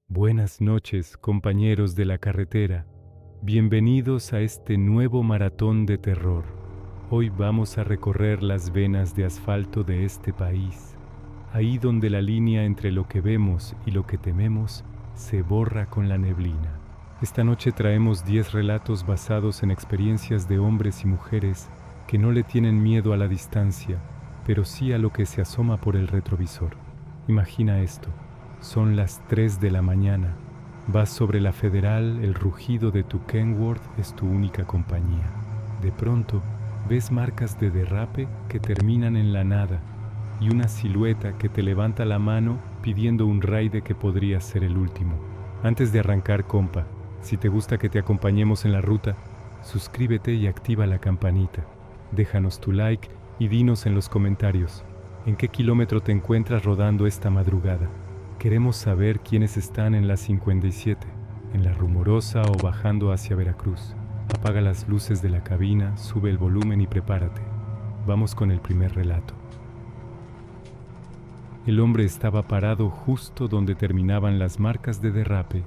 Buenas noches, compañeros de la carretera. Bienvenidos a este nuevo maratón de terror. Hoy vamos a recorrer las venas de asfalto de este país, ahí donde la línea entre lo que vemos y lo que tememos se borra con la neblina. Esta noche traemos 10 relatos basados en experiencias de hombres y mujeres que no le tienen miedo a la distancia, pero sí a lo que se asoma por el retrovisor. Imagina esto. Son las 3 de la mañana. Vas sobre la Federal, el rugido de tu Kenworth es tu única compañía. De pronto, ves marcas de derrape que terminan en la nada y una silueta que te levanta la mano pidiendo un raide que podría ser el último. Antes de arrancar, compa, si te gusta que te acompañemos en la ruta, suscríbete y activa la campanita. Déjanos tu like y dinos en los comentarios, ¿en qué kilómetro te encuentras rodando esta madrugada? Queremos saber quiénes están en la 57, en la Rumorosa o bajando hacia Veracruz. Apaga las luces de la cabina, sube el volumen y prepárate. Vamos con el primer relato. El hombre estaba parado justo donde terminaban las marcas de derrape,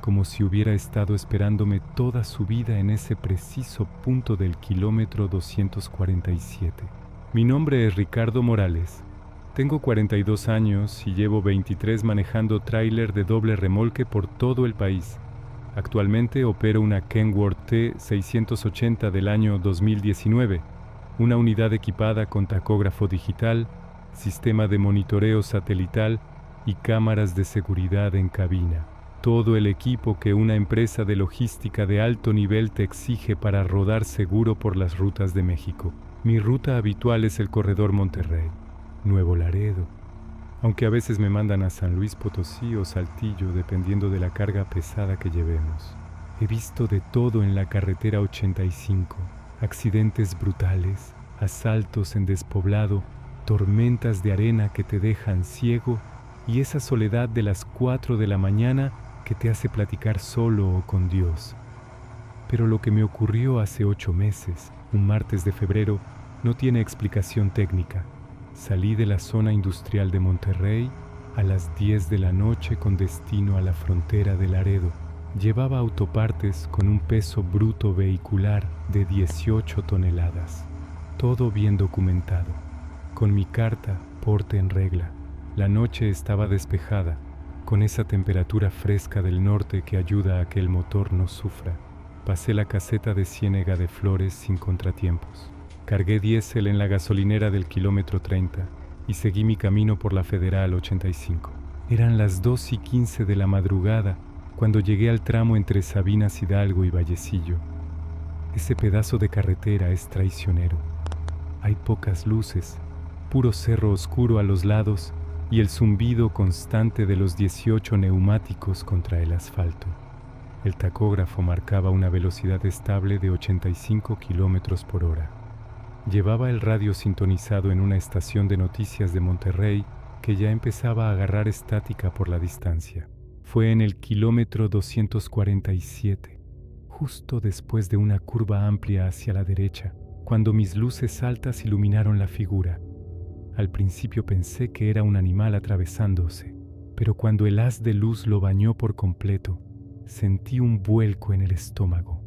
como si hubiera estado esperándome toda su vida en ese preciso punto del kilómetro 247. Mi nombre es Ricardo Morales. Tengo 42 años y llevo 23 manejando tráiler de doble remolque por todo el país. Actualmente opero una Kenworth T680 del año 2019, una unidad equipada con tacógrafo digital, sistema de monitoreo satelital y cámaras de seguridad en cabina. Todo el equipo que una empresa de logística de alto nivel te exige para rodar seguro por las rutas de México. Mi ruta habitual es el corredor Monterrey, Nuevo Laredo, aunque a veces me mandan a San Luis Potosí o Saltillo dependiendo de la carga pesada que llevemos. He visto de todo en la carretera 85, accidentes brutales, asaltos en despoblado, tormentas de arena que te dejan ciego y esa soledad de las 4 de la mañana que te hace platicar solo o con Dios. Pero lo que me ocurrió hace 8 meses, un martes de febrero, no tiene explicación técnica. Salí de la zona industrial de Monterrey a las 10 de la noche con destino a la frontera de Laredo. Llevaba autopartes con un peso bruto vehicular de 18 toneladas. Todo bien documentado. Con mi carta, porte en regla. La noche estaba despejada, con esa temperatura fresca del norte que ayuda a que el motor no sufra. Pasé la caseta de Ciénega de Flores sin contratiempos. Cargué diésel en la gasolinera del kilómetro 30 y seguí mi camino por la Federal 85. Eran las 2:15 de la madrugada cuando llegué al tramo entre Sabinas Hidalgo y Vallecillo. Ese pedazo de carretera es traicionero. Hay pocas luces, puro cerro oscuro a los lados y el zumbido constante de los 18 neumáticos contra el asfalto. El tacógrafo marcaba una velocidad estable de 85 kilómetros por hora. Llevaba el radio sintonizado en una estación de noticias de Monterrey que ya empezaba a agarrar estática por la distancia. Fue en el kilómetro 247, justo después de una curva amplia hacia la derecha, cuando mis luces altas iluminaron la figura. Al principio pensé que era un animal atravesándose, pero cuando el haz de luz lo bañó por completo, sentí un vuelco en el estómago.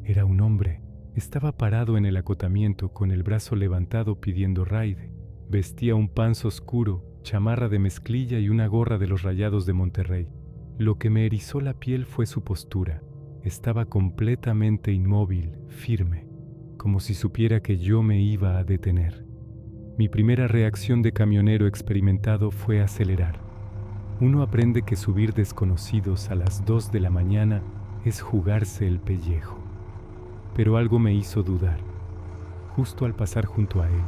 Era un hombre. Estaba parado en el acotamiento con el brazo levantado pidiendo raide. Vestía un pants oscuro, chamarra de mezclilla y una gorra de los Rayados de Monterrey. Lo que me erizó la piel fue su postura. Estaba completamente inmóvil, firme, como si supiera que yo me iba a detener. Mi primera reacción de camionero experimentado fue acelerar. Uno aprende que subir desconocidos a las 2 de la mañana es jugarse el pellejo. Pero algo me hizo dudar. Justo al pasar junto a él,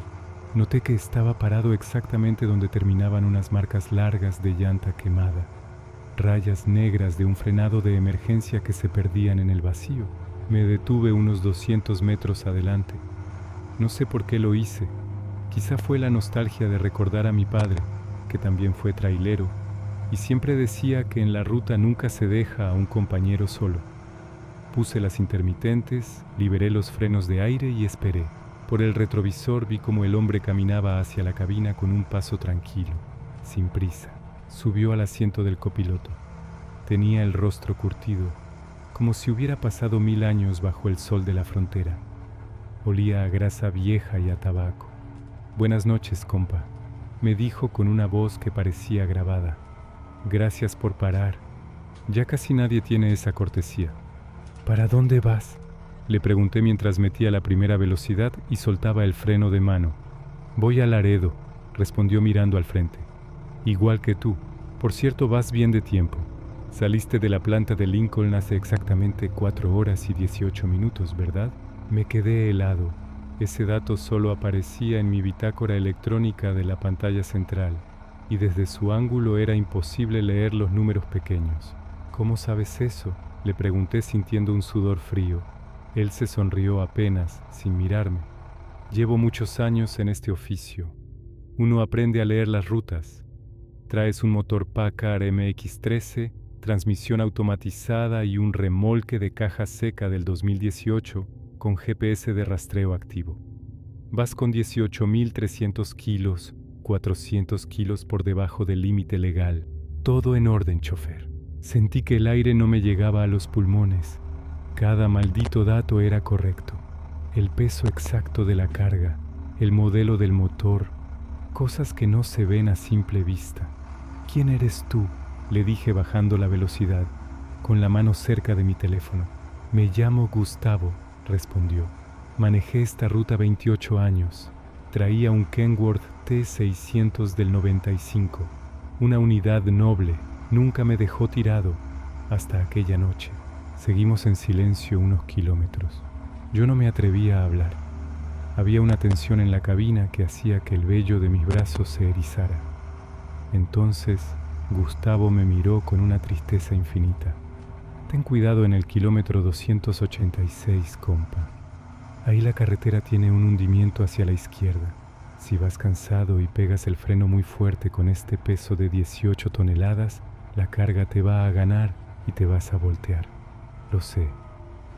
noté que estaba parado exactamente donde terminaban unas marcas largas de llanta quemada, rayas negras de un frenado de emergencia que se perdían en el vacío. Me detuve unos 200 metros adelante. No sé por qué lo hice. Quizá fue la nostalgia de recordar a mi padre, que también fue trailero, y siempre decía que en la ruta nunca se deja a un compañero solo. Puse las intermitentes, liberé los frenos de aire y esperé. Por el retrovisor vi cómo el hombre caminaba hacia la cabina con un paso tranquilo, sin prisa. Subió al asiento del copiloto. Tenía el rostro curtido, como si hubiera pasado 1000 años bajo el sol de la frontera. Olía a grasa vieja y a tabaco. «Buenas noches, compa», me dijo con una voz que parecía grabada. «Gracias por parar. Ya casi nadie tiene esa cortesía». «¿Para dónde vas?», le pregunté mientras metía la primera velocidad y soltaba el freno de mano. «Voy a Laredo», respondió mirando al frente. «Igual que tú. Por cierto, vas bien de tiempo. Saliste de la planta de Lincoln hace exactamente 4 horas y 18 minutos, ¿verdad?» Me quedé helado. Ese dato solo aparecía en mi bitácora electrónica de la pantalla central, y desde su ángulo era imposible leer los números pequeños. «¿Cómo sabes eso?», le pregunté sintiendo un sudor frío. Él se sonrió apenas, sin mirarme. «Llevo muchos años en este oficio. Uno aprende a leer las rutas. Traes un motor Packard MX-13, transmisión automatizada y un remolque de caja seca del 2018 con GPS de rastreo activo. Vas con 18.300 kilos, 400 kilos por debajo del límite legal. Todo en orden, chofer». Sentí que el aire no me llegaba a los pulmones. Cada maldito dato era correcto. El peso exacto de la carga, el modelo del motor, cosas que no se ven a simple vista. «¿Quién eres tú?», le dije bajando la velocidad, con la mano cerca de mi teléfono. «Me llamo Gustavo», respondió. «Manejé esta ruta 28 años. Traía un Kenworth T600 del 95, una unidad noble. Nunca me dejó tirado hasta aquella noche». Seguimos en silencio unos kilómetros. Yo no me atrevía a hablar. Había una tensión en la cabina que hacía que el vello de mis brazos se erizara. Entonces, Gustavo me miró con una tristeza infinita. «Ten cuidado en el kilómetro 286, compa. Ahí la carretera tiene un hundimiento hacia la izquierda. Si vas cansado y pegas el freno muy fuerte con este peso de 18 toneladas, la carga te va a ganar y te vas a voltear». Lo sé,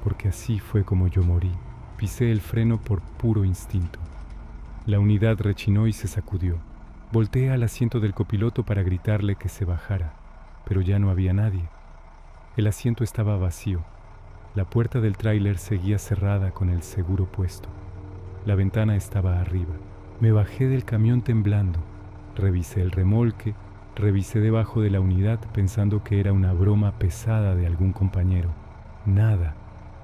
porque así fue como yo morí. Pisé el freno por puro instinto. La unidad rechinó y se sacudió. Volteé al asiento del copiloto para gritarle que se bajara, pero ya no había nadie. El asiento estaba vacío. La puerta del tráiler seguía cerrada con el seguro puesto. La ventana estaba arriba. Me bajé del camión temblando. Revisé el remolque, revisé debajo de la unidad pensando que era una broma pesada de algún compañero. Nada.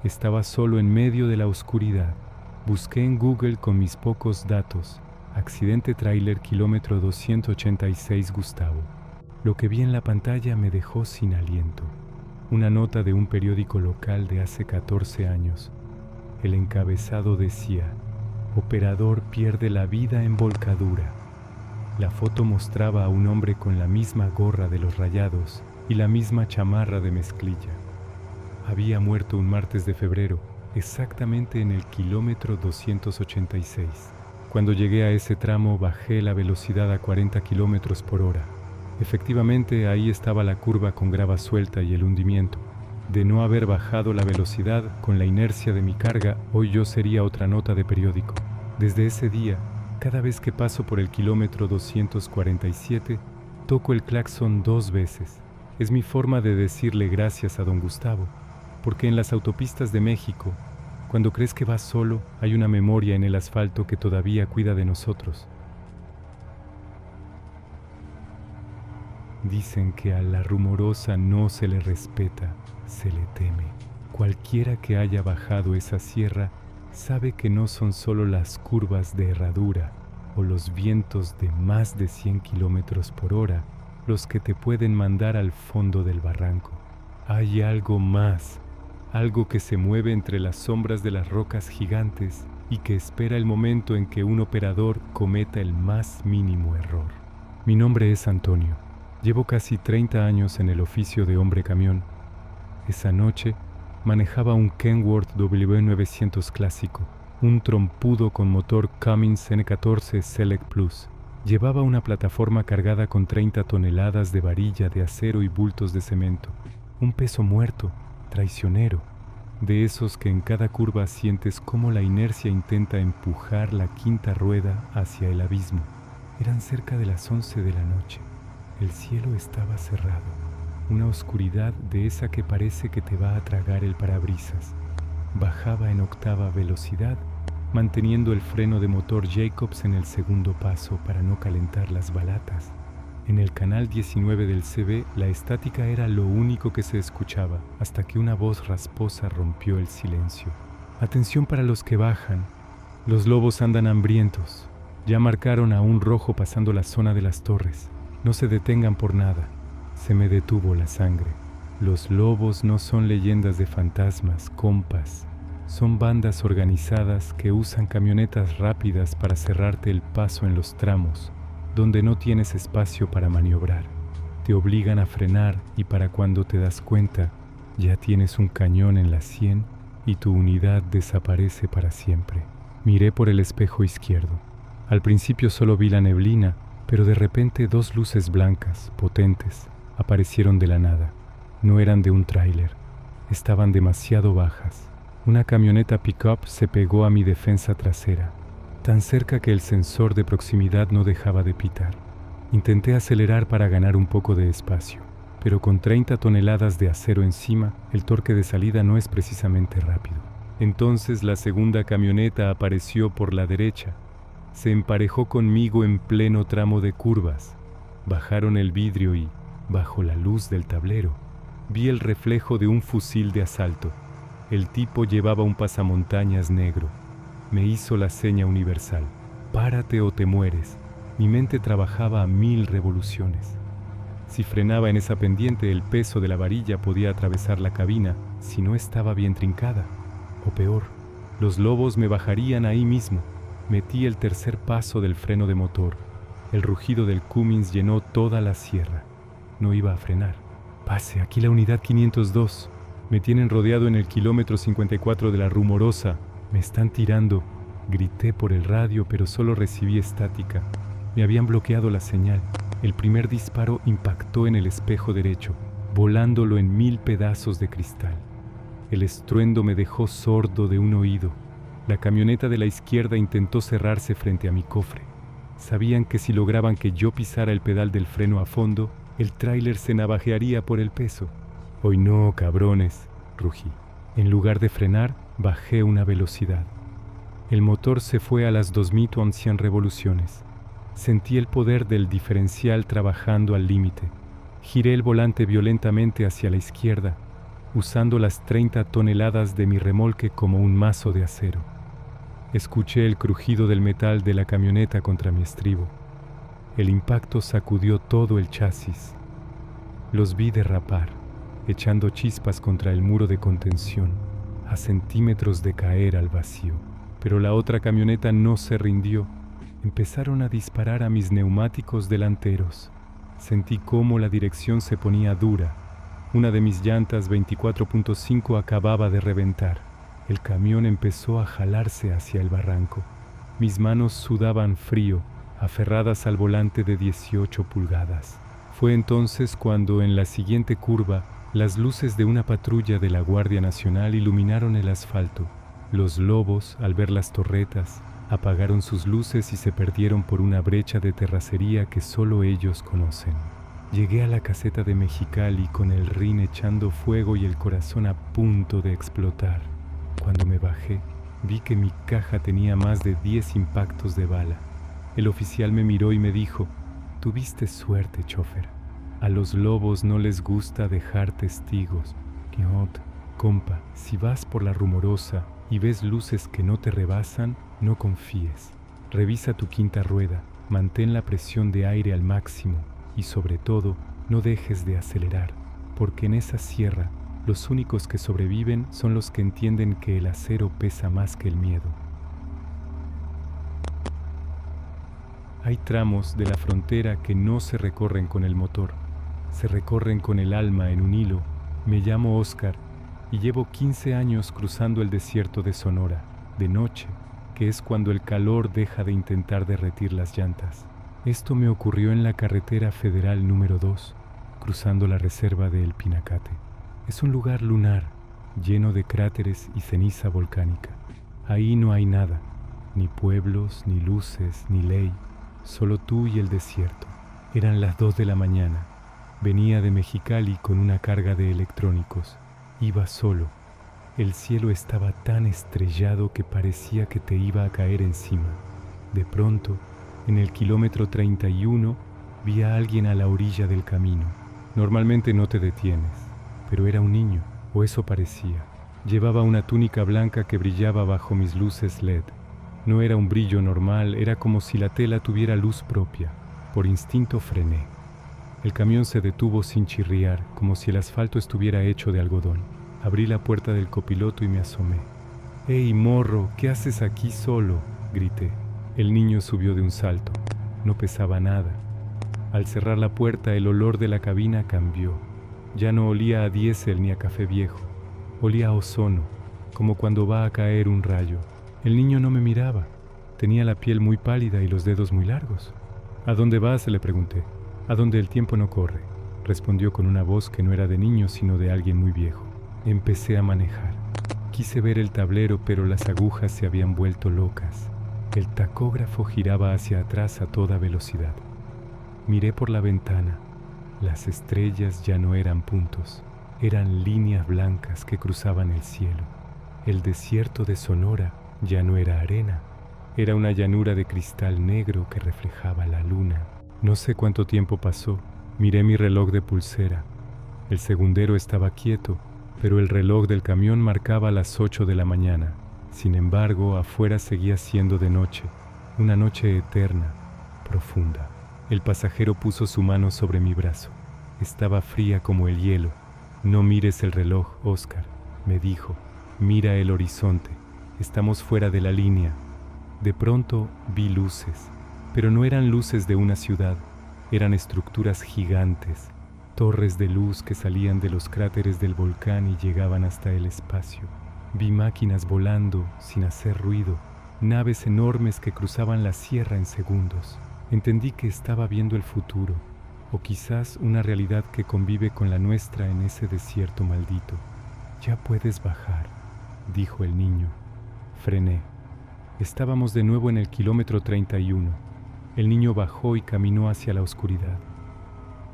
Estaba solo en medio de la oscuridad. Busqué en Google con mis pocos datos: accidente tráiler kilómetro 286 Gustavo. Lo que vi en la pantalla me dejó sin aliento. Una nota de un periódico local de hace 14 años. El encabezado decía: «Operador pierde la vida en volcadura». La foto mostraba a un hombre con la misma gorra de los Rayados y la misma chamarra de mezclilla. Había muerto un martes de febrero, exactamente en el kilómetro 286. Cuando llegué a ese tramo, bajé la velocidad a 40 kilómetros por hora. Efectivamente, ahí estaba la curva con grava suelta y el hundimiento. De no haber bajado la velocidad con la inercia de mi carga, hoy yo sería otra nota de periódico. Desde ese día, cada vez que paso por el kilómetro 247, toco el claxon 2 veces. Es mi forma de decirle gracias a don Gustavo, porque en las autopistas de México, cuando crees que vas solo, hay una memoria en el asfalto que todavía cuida de nosotros. Dicen que a la rumorosa no se le respeta, se le teme. Cualquiera que haya bajado esa sierra sabe que no son solo las curvas de herradura o los vientos de más de 100 kilómetros por hora los que te pueden mandar al fondo del barranco. Hay algo más, algo que se mueve entre las sombras de las rocas gigantes y que espera el momento en que un operador cometa el más mínimo error. Mi nombre es Antonio. Llevo casi 30 años en el oficio de hombre camión. Esa noche manejaba un Kenworth W900 clásico, un trompudo con motor Cummins N14 Select Plus. Llevaba una plataforma cargada con 30 toneladas de varilla de acero y bultos de cemento. Un peso muerto, traicionero, de esos que en cada curva sientes cómo la inercia intenta empujar la quinta rueda hacia el abismo. Eran cerca de las 11 de la noche. El cielo estaba cerrado. una oscuridad de esa que parece que te va a tragar el parabrisas. Bajaba en octava velocidad, manteniendo el freno de motor Jacobs en el segundo paso para no calentar las balatas. En el canal 19 del CB, la estática era lo único que se escuchaba, hasta que una voz rasposa rompió el silencio. Atención para los que bajan. Los lobos andan hambrientos. Ya marcaron a un rojo pasando la zona de las torres. No se detengan por nada. Se me detuvo la sangre. Los lobos no son leyendas de fantasmas, compas. Son bandas organizadas que usan camionetas rápidas para cerrarte el paso en los tramos, donde no tienes espacio para maniobrar. Te obligan a frenar y para cuando te das cuenta, ya tienes un cañón en la sien y tu unidad desaparece para siempre. Miré por el espejo izquierdo. Al principio solo vi la neblina, pero de repente dos luces blancas, potentes, aparecieron de la nada. No eran de un tráiler. Estaban demasiado bajas. Una camioneta pick-up se pegó a mi defensa trasera, tan cerca que el sensor de proximidad no dejaba de pitar. Intenté acelerar para ganar un poco de espacio, pero con 30 toneladas de acero encima, el torque de salida no es precisamente rápido. Entonces la segunda camioneta apareció por la derecha. Se emparejó conmigo en pleno tramo de curvas. Bajaron el vidrio y, bajo la luz del tablero, vi el reflejo de un fusil de asalto. El tipo llevaba un pasamontañas negro. Me hizo la seña universal. Párate o te mueres. Mi mente trabajaba a 1000 revoluciones. Si frenaba en esa pendiente, el peso de la varilla podía atravesar la cabina si no estaba bien trincada. O peor, los lobos me bajarían ahí mismo. Metí el tercer paso del freno de motor. El rugido del Cummins llenó toda la sierra. No iba a frenar. Pase, aquí la unidad 502. Me tienen rodeado en el kilómetro 54 de la Rumorosa. Me están tirando. Grité por el radio, pero solo recibí estática. Me habían bloqueado la señal. El primer disparo impactó en el espejo derecho, volándolo en 1000 pedazos de cristal. El estruendo me dejó sordo de un oído. La camioneta de la izquierda intentó cerrarse frente a mi cofre. Sabían que si lograban que yo pisara el pedal del freno a fondo, el tráiler se navajearía por el peso. «Hoy no, cabrones», rugí. En lugar de frenar, bajé una velocidad. El motor se fue a las 2100 revoluciones. Sentí el poder del diferencial trabajando al límite. Giré el volante violentamente hacia la izquierda, usando las 30 toneladas de mi remolque como un mazo de acero. Escuché el crujido del metal de la camioneta contra mi estribo. El impacto sacudió todo el chasis. Los vi derrapar, echando chispas contra el muro de contención, a centímetros de caer al vacío. Pero la otra camioneta no se rindió. Empezaron a disparar a mis neumáticos delanteros. Sentí cómo la dirección se ponía dura. Una de mis llantas 24.5 acababa de reventar. El camión empezó a jalarse hacia el barranco. Mis manos sudaban frío, aferradas al volante de 18 pulgadas. Fue entonces cuando, en la siguiente curva, las luces de una patrulla de la Guardia Nacional iluminaron el asfalto. Los lobos, al ver las torretas, apagaron sus luces y se perdieron por una brecha de terracería que solo ellos conocen. Llegué a la caseta de Mexicali con el RIN echando fuego y el corazón a punto de explotar. Cuando me bajé, vi que mi caja tenía más de 10 impactos de bala. El oficial me miró y me dijo: «Tuviste suerte, chofer. A los lobos no les gusta dejar testigos. Quijot, compa, si vas por la Rumorosa y ves luces que no te rebasan, no confíes. Revisa tu quinta rueda, mantén la presión de aire al máximo y sobre todo, no dejes de acelerar, porque en esa sierra los únicos que sobreviven son los que entienden que el acero pesa más que el miedo». Hay tramos de la frontera que no se recorren con el motor, se recorren con el alma en un hilo. Me llamo Oscar y llevo 15 años cruzando el desierto de Sonora, de noche, que es cuando el calor deja de intentar derretir las llantas. Esto me ocurrió en la carretera federal número 2, cruzando la reserva de El Pinacate. Es un lugar lunar, lleno de cráteres y ceniza volcánica. Ahí no hay nada, ni pueblos, ni luces, ni ley, solo tú y el desierto. Eran las 2 de la mañana. Venía de Mexicali con una carga de electrónicos. Iba solo. El cielo estaba tan estrellado que parecía que te iba a caer encima. De pronto, en el kilómetro 31, vi a alguien a la orilla del camino. Normalmente no te detienes, pero era un niño, o eso parecía. Llevaba una túnica blanca que brillaba bajo mis luces LED. No era un brillo normal, era como si la tela tuviera luz propia. Por instinto frené. El camión se detuvo sin chirriar, como si el asfalto estuviera hecho de algodón. Abrí la puerta del copiloto y me asomé. «¡Hey, morro! ¿Qué haces aquí solo?», grité. El niño subió de un salto. No pesaba nada. Al cerrar la puerta, el olor de la cabina cambió. Ya no olía a diésel ni a café viejo. Olía a ozono, como cuando va a caer un rayo. El niño no me miraba. Tenía la piel muy pálida y los dedos muy largos. «¿A dónde vas?», le pregunté. «A donde el tiempo no corre», respondió con una voz que no era de niño, sino de alguien muy viejo. Empecé a manejar. Quise ver el tablero, pero las agujas se habían vuelto locas. El tacógrafo giraba hacia atrás a toda velocidad. Miré por la ventana. Las estrellas ya no eran puntos, eran líneas blancas que cruzaban el cielo. El desierto de Sonora ya no era arena, era una llanura de cristal negro que reflejaba la luna. No sé cuánto tiempo pasó. Miré mi reloj de pulsera. El segundero estaba quieto, pero el reloj del camión marcaba las 8 de la mañana. Sin embargo, afuera seguía siendo de noche, una noche eterna, profunda. El pasajero puso su mano sobre mi brazo. Estaba fría como el hielo. «No mires el reloj, Oscar», me dijo. «Mira el horizonte. Estamos fuera de la línea». De pronto vi luces, pero no eran luces de una ciudad, eran estructuras gigantes, torres de luz que salían de los cráteres del volcán y llegaban hasta el espacio. Vi máquinas volando sin hacer ruido, naves enormes que cruzaban la sierra en segundos. Entendí que estaba viendo el futuro, o quizás una realidad que convive con la nuestra en ese desierto maldito. «Ya puedes bajar», dijo el niño. Frené. Estábamos de nuevo en el kilómetro 31. El niño bajó y caminó hacia la oscuridad.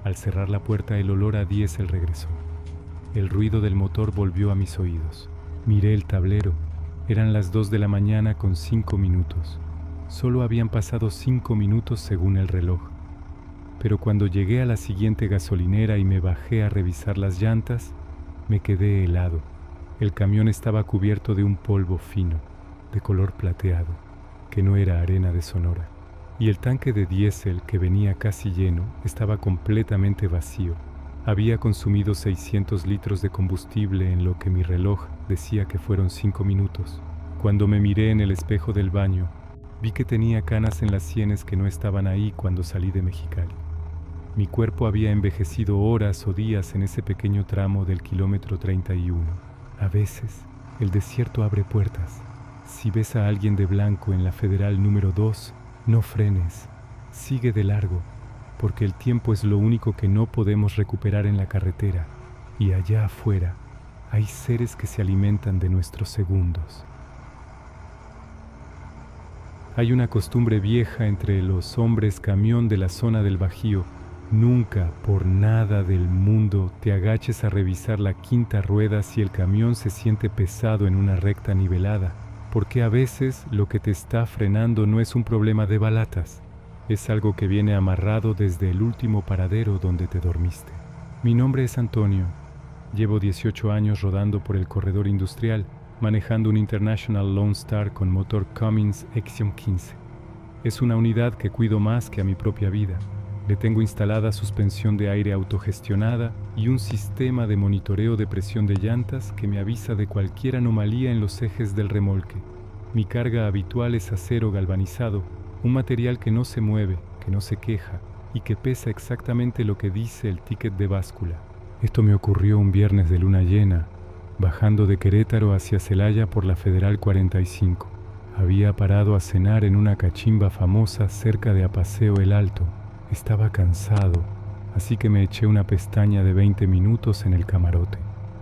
Al cerrar la puerta, el olor a diésel regresó. El ruido del motor volvió a mis oídos. Miré el tablero. Eran las 2 de la mañana con 5 minutos. Solo habían pasado 5 minutos según el reloj. Pero cuando llegué a la siguiente gasolinera y me bajé a revisar las llantas, me quedé helado. El camión estaba cubierto de un polvo fino, de color plateado, que no era arena de Sonora. Y el tanque de diésel, que venía casi lleno, estaba completamente vacío. Había consumido 600 litros de combustible en lo que mi reloj decía que fueron 5 minutos. Cuando me miré en el espejo del baño, vi que tenía canas en las sienes que no estaban ahí cuando salí de Mexicali. Mi cuerpo había envejecido horas o días en ese pequeño tramo del kilómetro 31. A veces, el desierto abre puertas. Si ves a alguien de blanco en la Federal número 2, no frenes, sigue de largo, porque el tiempo es lo único que no podemos recuperar en la carretera, y allá afuera hay seres que se alimentan de nuestros segundos. Hay una costumbre vieja entre los hombres camión de la zona del Bajío. Nunca, por nada del mundo, te agaches a revisar la quinta rueda si el camión se siente pesado en una recta nivelada, porque a veces lo que te está frenando no es un problema de balatas, es algo que viene amarrado desde el último paradero donde te dormiste. Mi nombre es Antonio. Llevo 18 años rodando por el corredor industrial, manejando un International Lone Star con motor Cummins Axiom 15. Es una unidad que cuido más que a mi propia vida. Le tengo instalada suspensión de aire autogestionada y un sistema de monitoreo de presión de llantas que me avisa de cualquier anomalía en los ejes del remolque. Mi carga habitual es acero galvanizado, un material que no se mueve, que no se queja y que pesa exactamente lo que dice el ticket de báscula. Esto me ocurrió un viernes de luna llena, bajando de Querétaro hacia Celaya por la Federal 45. Había parado a cenar en una cachimba famosa cerca de Apaseo el Alto. Estaba cansado, así que me eché una pestaña de 20 minutos en el camarote.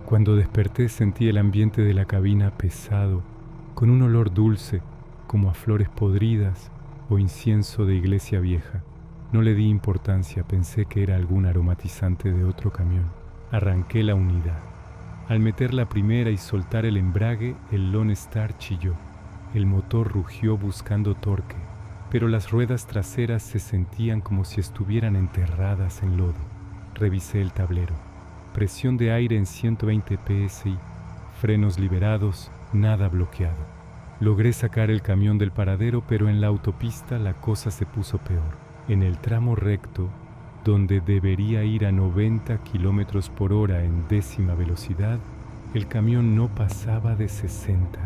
Cuando desperté sentí el ambiente de la cabina pesado, con un olor dulce, como a flores podridas o incienso de iglesia vieja. No le di importancia, pensé que era algún aromatizante de otro camión. Arranqué la unidad. Al meter la primera y soltar el embrague, el Lone Star chilló. El motor rugió buscando torque, pero las ruedas traseras se sentían como si estuvieran enterradas en lodo. Revisé el tablero. Presión de aire en 120 psi, frenos liberados, nada bloqueado. Logré sacar el camión del paradero, pero en la autopista la cosa se puso peor. En el tramo recto, donde debería ir a 90 kilómetros por hora en décima velocidad, el camión no pasaba de 60.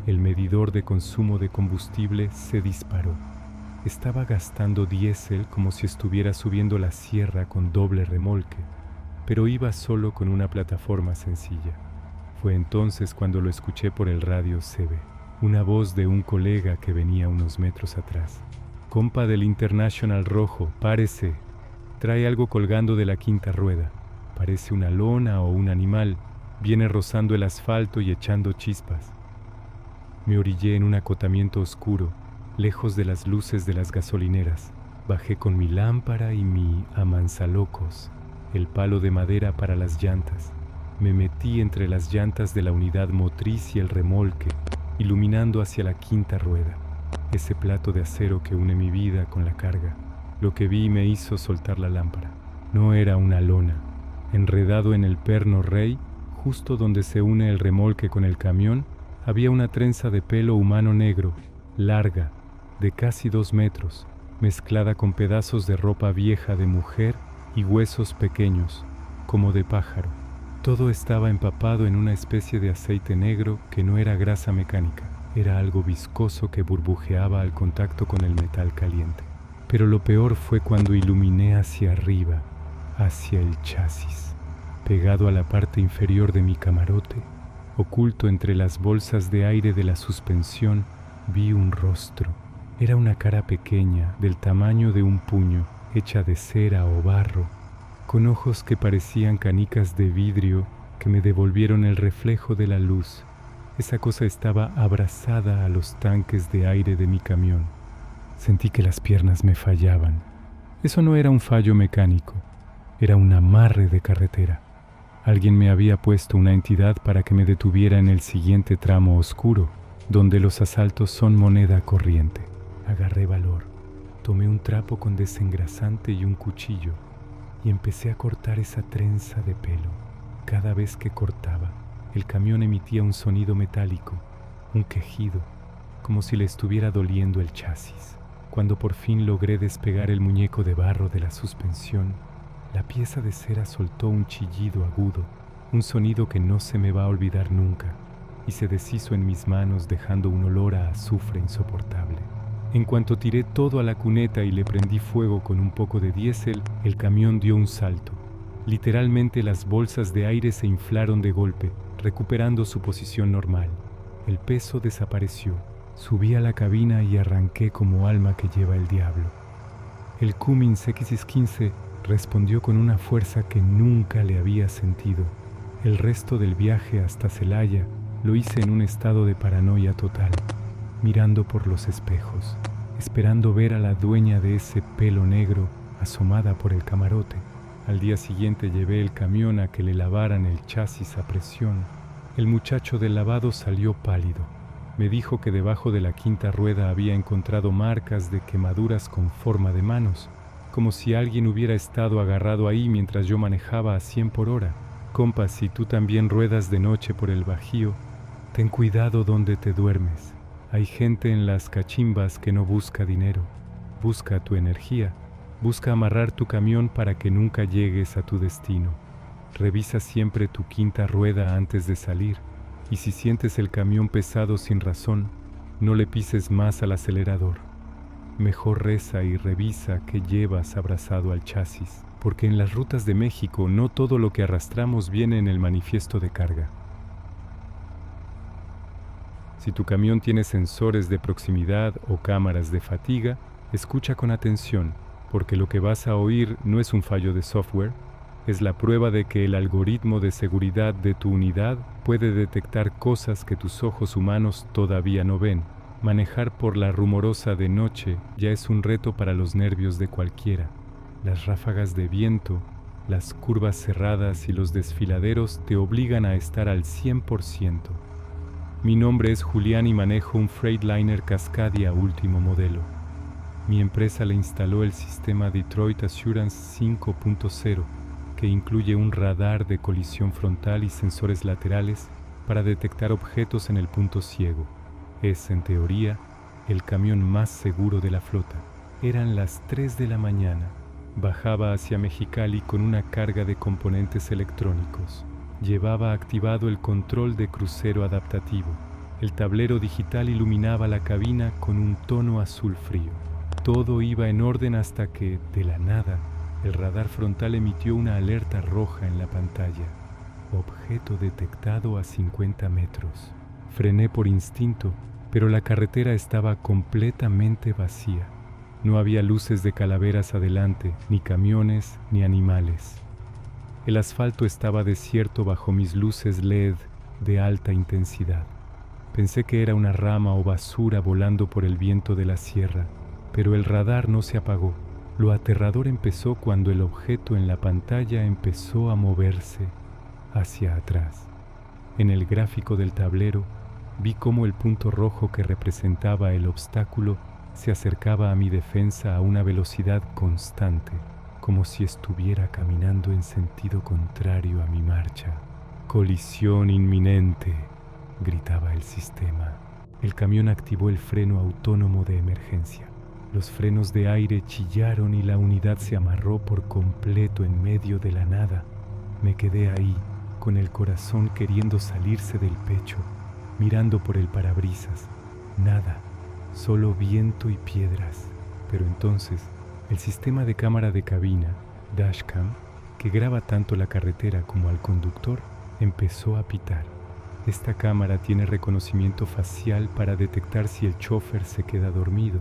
El medidor de consumo de combustible se disparó. Estaba gastando diésel como si estuviera subiendo la sierra con doble remolque, pero iba solo con una plataforma sencilla. Fue entonces cuando lo escuché por el radio CB, una voz de un colega que venía unos metros atrás. «Compa del International rojo, párese. Trae algo colgando de la quinta rueda. Parece una lona o un animal. Viene rozando el asfalto y echando chispas». Me orillé en un acotamiento oscuro, lejos de las luces de las gasolineras. Bajé con mi lámpara y mi amansalocos, el palo de madera para las llantas. Me metí entre las llantas de la unidad motriz y el remolque, iluminando hacia la quinta rueda, ese plato de acero que une mi vida con la carga. Lo que vi me hizo soltar la lámpara. No era una lona. Enredado en el perno rey, justo donde se une el remolque con el camión, había una trenza de pelo humano negro, larga, de casi 2 metros, mezclada con pedazos de ropa vieja de mujer y huesos pequeños, como de pájaro. Todo estaba empapado en una especie de aceite negro que no era grasa mecánica, era algo viscoso que burbujeaba al contacto con el metal caliente. Pero lo peor fue cuando iluminé hacia arriba, hacia el chasis, pegado a la parte inferior de mi camarote. Oculto entre las bolsas de aire de la suspensión, vi un rostro. Era una cara pequeña, del tamaño de un puño, hecha de cera o barro, con ojos que parecían canicas de vidrio que me devolvieron el reflejo de la luz. Esa cosa estaba abrazada a los tanques de aire de mi camión. Sentí que las piernas me fallaban. Eso no era un fallo mecánico, era un amarre de carretera. Alguien me había puesto una entidad para que me detuviera en el siguiente tramo oscuro, donde los asaltos son moneda corriente. Agarré valor, tomé un trapo con desengrasante y un cuchillo y empecé a cortar esa trenza de pelo. Cada vez que cortaba, el camión emitía un sonido metálico, un quejido, como si le estuviera doliendo el chasis. Cuando por fin logré despegar el muñeco de barro de la suspensión, la pieza de cera soltó un chillido agudo, un sonido que no se me va a olvidar nunca, y se deshizo en mis manos dejando un olor a azufre insoportable. En cuanto tiré todo a la cuneta y le prendí fuego con un poco de diésel, el camión dio un salto. Literalmente las bolsas de aire se inflaron de golpe, recuperando su posición normal. El peso desapareció. Subí a la cabina y arranqué como alma que lleva el diablo. El Cummins XX15 respondió con una fuerza que nunca le había sentido. El resto del viaje hasta Celaya lo hice en un estado de paranoia total, mirando por los espejos, esperando ver a la dueña de ese pelo negro asomada por el camarote. Al día siguiente llevé el camión a que le lavaran el chasis a presión. El muchacho del lavado salió pálido. Me dijo que debajo de la quinta rueda había encontrado marcas de quemaduras con forma de manos, como si alguien hubiera estado agarrado ahí mientras yo manejaba a 100 por hora. Compa, si tú también ruedas de noche por el Bajío, ten cuidado donde te duermes. Hay gente en las cachimbas que no busca dinero, busca tu energía, busca amarrar tu camión para que nunca llegues a tu destino. Revisa siempre tu quinta rueda antes de salir, y si sientes el camión pesado sin razón, no le pises más al acelerador. Mejor reza y revisa qué llevas abrazado al chasis, porque en las rutas de México no todo lo que arrastramos viene en el manifiesto de carga. Si tu camión tiene sensores de proximidad o cámaras de fatiga, escucha con atención, porque lo que vas a oír no es un fallo de software, es la prueba de que el algoritmo de seguridad de tu unidad puede detectar cosas que tus ojos humanos todavía no ven. Manejar por la rumorosa de noche ya es un reto para los nervios de cualquiera. Las ráfagas de viento, las curvas cerradas y los desfiladeros te obligan a estar al 100%. Mi nombre es Julián y manejo un Freightliner Cascadia último modelo. Mi empresa le instaló el sistema Detroit Assurance 5.0, que incluye un radar de colisión frontal y sensores laterales para detectar objetos en el punto ciego. Es, en teoría, el camión más seguro de la flota. Eran las 3 de la mañana. Bajaba hacia Mexicali con una carga de componentes electrónicos. Llevaba activado el control de crucero adaptativo. El tablero digital iluminaba la cabina con un tono azul frío. Todo iba en orden hasta que, de la nada, el radar frontal emitió una alerta roja en la pantalla. Objeto detectado a 50 metros. Frené por instinto, pero la carretera estaba completamente vacía. No había luces de calaveras adelante, ni camiones, ni animales. El asfalto estaba desierto bajo mis luces LED de alta intensidad. Pensé que era una rama o basura volando por el viento de la sierra, pero el radar no se apagó. Lo aterrador empezó cuando el objeto en la pantalla empezó a moverse hacia atrás. En el gráfico del tablero, vi cómo el punto rojo que representaba el obstáculo se acercaba a mi defensa a una velocidad constante, como si estuviera caminando en sentido contrario a mi marcha. «Colisión inminente», gritaba el sistema. El camión activó el freno autónomo de emergencia. Los frenos de aire chillaron y la unidad se amarró por completo en medio de la nada. Me quedé ahí, con el corazón queriendo salirse del pecho, mirando por el parabrisas. Nada, solo viento y piedras. Pero entonces, el sistema de cámara de cabina, Dashcam, que graba tanto la carretera como al conductor, empezó a pitar. Esta cámara tiene reconocimiento facial para detectar si el chofer se queda dormido.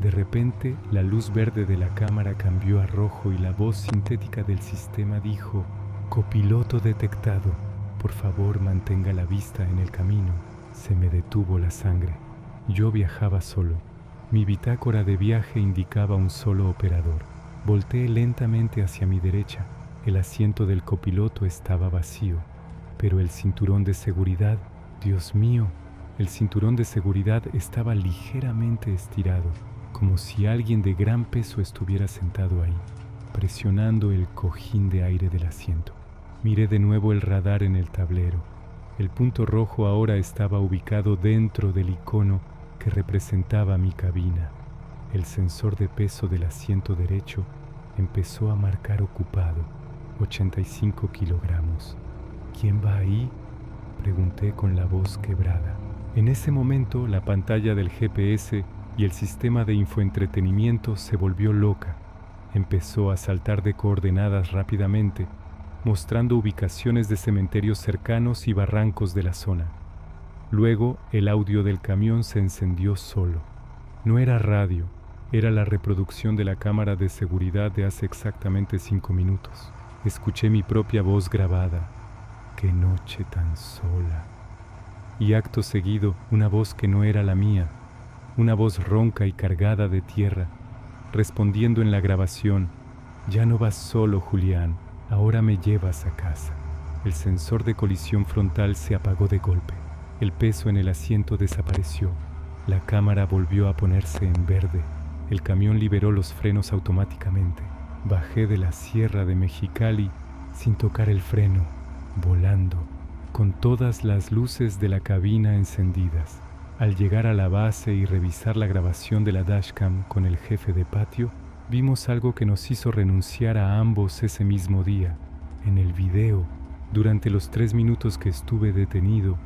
De repente, la luz verde de la cámara cambió a rojo y la voz sintética del sistema dijo: «Copiloto detectado, por favor mantenga la vista en el camino». Se me detuvo la sangre. Yo viajaba solo. Mi bitácora de viaje indicaba un solo operador. Volteé lentamente hacia mi derecha. El asiento del copiloto estaba vacío, pero el cinturón de seguridad, Dios mío, el cinturón de seguridad estaba ligeramente estirado, como si alguien de gran peso estuviera sentado ahí, presionando el cojín de aire del asiento. Miré de nuevo el radar en el tablero. El punto rojo ahora estaba ubicado dentro del icono que representaba mi cabina. El sensor de peso del asiento derecho empezó a marcar ocupado, 85 kilogramos. «¿Quién va ahí?», pregunté con la voz quebrada. En ese momento, la pantalla del GPS y el sistema de infoentretenimiento se volvió loca. Empezó a saltar de coordenadas rápidamente, mostrando ubicaciones de cementerios cercanos y barrancos de la zona. Luego, el audio del camión se encendió solo. No era radio, era la reproducción de la cámara de seguridad de hace exactamente 5 minutos. Escuché mi propia voz grabada. «Qué noche tan sola». Y acto seguido, una voz que no era la mía, una voz ronca y cargada de tierra, respondiendo en la grabación: «Ya no vas solo, Julián, ahora me llevas a casa». El sensor de colisión frontal se apagó de golpe. El peso en el asiento desapareció. La cámara volvió a ponerse en verde. El camión liberó los frenos automáticamente. Bajé de la sierra de Mexicali sin tocar el freno, volando, con todas las luces de la cabina encendidas. Al llegar a la base y revisar la grabación de la dashcam con el jefe de patio, vimos algo que nos hizo renunciar a ambos ese mismo día. En el video, durante los 3 minutos que estuve detenido,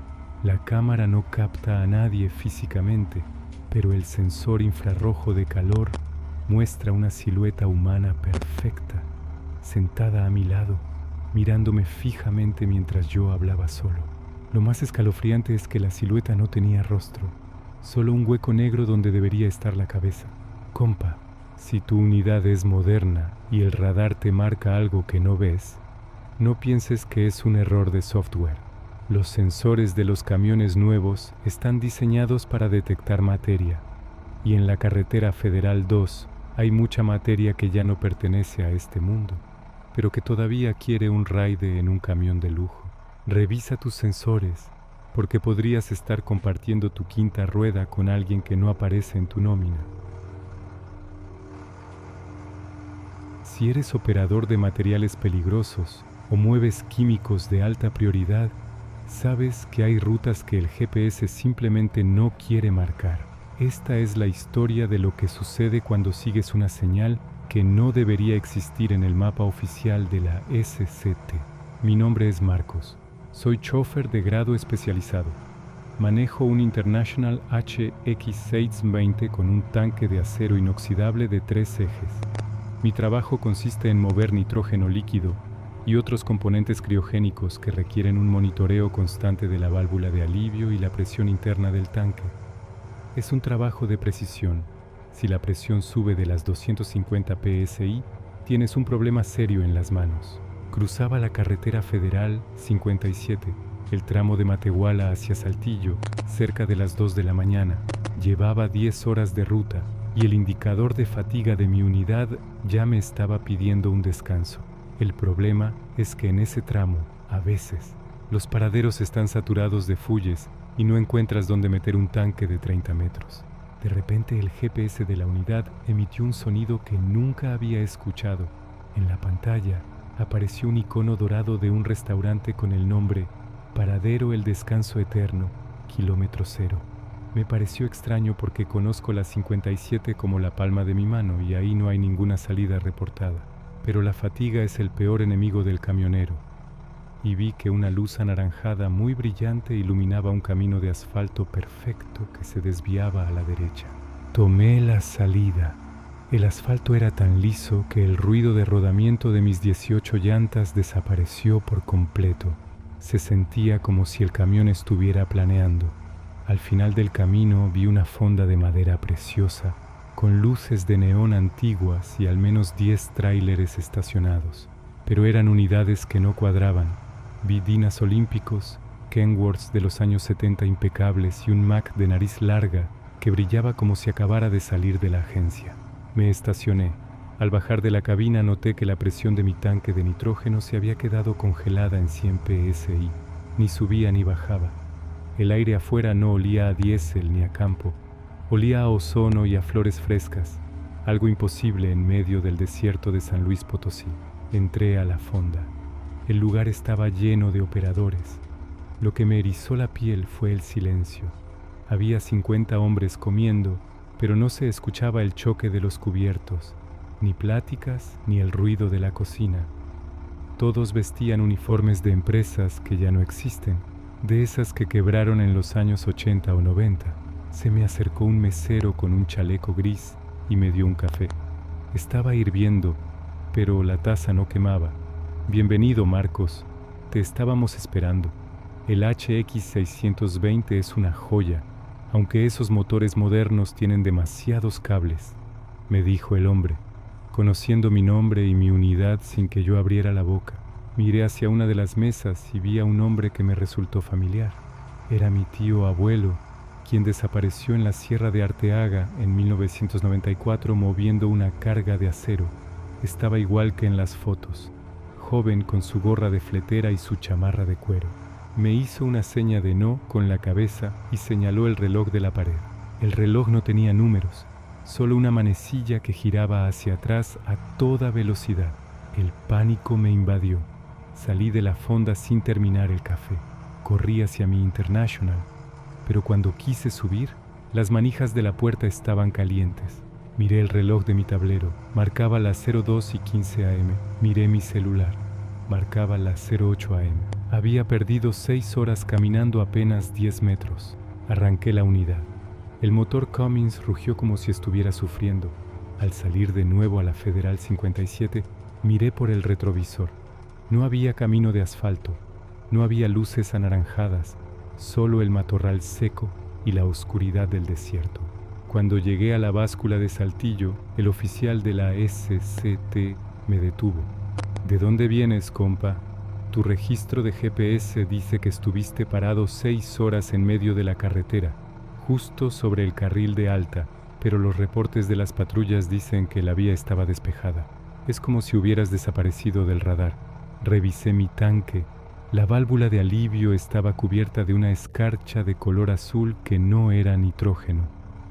la cámara no capta a nadie físicamente, pero el sensor infrarrojo de calor muestra una silueta humana perfecta, sentada a mi lado, mirándome fijamente mientras yo hablaba solo. Lo más escalofriante es que la silueta no tenía rostro, solo un hueco negro donde debería estar la cabeza. «Compa, si tu unidad es moderna y el radar te marca algo que no ves, no pienses que es un error de software. Los sensores de los camiones nuevos están diseñados para detectar materia, y en la carretera Federal 2 hay mucha materia que ya no pertenece a este mundo, pero que todavía quiere un raide en un camión de lujo. Revisa tus sensores, porque podrías estar compartiendo tu quinta rueda con alguien que no aparece en tu nómina. Si eres operador de materiales peligrosos o mueves químicos de alta prioridad, sabes que hay rutas que el GPS simplemente no quiere marcar. Esta es la historia de lo que sucede cuando sigues una señal que no debería existir en el mapa oficial de la SCT. Mi nombre es Marcos. Soy chofer de grado especializado. Manejo un International HX620 con un tanque de acero inoxidable de 3 ejes. Mi trabajo consiste en mover nitrógeno líquido y otros componentes criogénicos que requieren un monitoreo constante de la válvula de alivio y la presión interna del tanque. Es un trabajo de precisión. Si la presión sube de las 250 psi, tienes un problema serio en las manos. Cruzaba la carretera Federal 57, el tramo de Matehuala hacia Saltillo, cerca de las 2 de la mañana. Llevaba 10 horas de ruta y el indicador de fatiga de mi unidad ya me estaba pidiendo un descanso. El problema es que en ese tramo, a veces, los paraderos están saturados de fulles y no encuentras dónde meter un tanque de 30 metros. De repente el GPS de la unidad emitió un sonido que nunca había escuchado. En la pantalla apareció un icono dorado de un restaurante con el nombre Paradero El Descanso Eterno, kilómetro cero. Me pareció extraño porque conozco la 57 como la palma de mi mano y ahí no hay ninguna salida reportada. Pero la fatiga es el peor enemigo del camionero. Y vi que una luz anaranjada muy brillante iluminaba un camino de asfalto perfecto que se desviaba a la derecha. Tomé la salida. El asfalto era tan liso que el ruido de rodamiento de mis 18 llantas desapareció por completo. Se sentía como si el camión estuviera planeando. Al final del camino vi una fonda de madera preciosa, con luces de neón antiguas y al menos 10 tráileres estacionados. Pero eran unidades que no cuadraban. Vi Dinas olímpicos, Kenworths de los años 70 impecables y un Mack de nariz larga que brillaba como si acabara de salir de la agencia. Me estacioné. Al bajar de la cabina noté que la presión de mi tanque de nitrógeno se había quedado congelada en 100 psi. Ni subía ni bajaba. El aire afuera no olía a diésel ni a campo. Olía a ozono y a flores frescas, algo imposible en medio del desierto de San Luis Potosí. Entré a la fonda. El lugar estaba lleno de operadores. Lo que me erizó la piel fue el silencio. Había 50 hombres comiendo, pero no se escuchaba el choque de los cubiertos, ni pláticas ni el ruido de la cocina. Todos vestían uniformes de empresas que ya no existen, de esas que quebraron en los años 80 o 90. Se me acercó un mesero con un chaleco gris y me dio un café. Estaba hirviendo, pero la taza no quemaba. Bienvenido, Marcos. Te estábamos esperando. El HX620 es una joya, aunque esos motores modernos tienen demasiados cables, me dijo el hombre, conociendo mi nombre y mi unidad sin que yo abriera la boca. Miré hacia una de las mesas y vi a un hombre que me resultó familiar. Era mi tío abuelo, quien desapareció en la Sierra de Arteaga en 1994 moviendo una carga de acero. Estaba igual que en las fotos, joven con su gorra de fletera y su chamarra de cuero. Me hizo una seña de no con la cabeza y señaló el reloj de la pared. El reloj no tenía números, solo una manecilla que giraba hacia atrás a toda velocidad. El pánico me invadió. Salí de la fonda sin terminar el café. Corrí hacia mi International, pero cuando quise subir, las manijas de la puerta estaban calientes. Miré el reloj de mi tablero, marcaba las 02 y 15 am. Miré mi celular, marcaba las 08 am. Había perdido 6 horas caminando apenas 10 metros. Arranqué la unidad. El motor Cummins rugió como si estuviera sufriendo. Al salir de nuevo a la Federal 57, miré por el retrovisor. No había camino de asfalto, no había luces anaranjadas, solo el matorral seco y la oscuridad del desierto. Cuando llegué a la báscula de Saltillo, el oficial de la SCT me detuvo. ¿De dónde vienes, compa? Tu registro de GPS dice que estuviste parado 6 horas en medio de la carretera, justo sobre el carril de alta, pero los reportes de las patrullas dicen que la vía estaba despejada. Es como si hubieras desaparecido del radar. Revisé mi tanque. La válvula de alivio estaba cubierta de una escarcha de color azul que no era nitrógeno.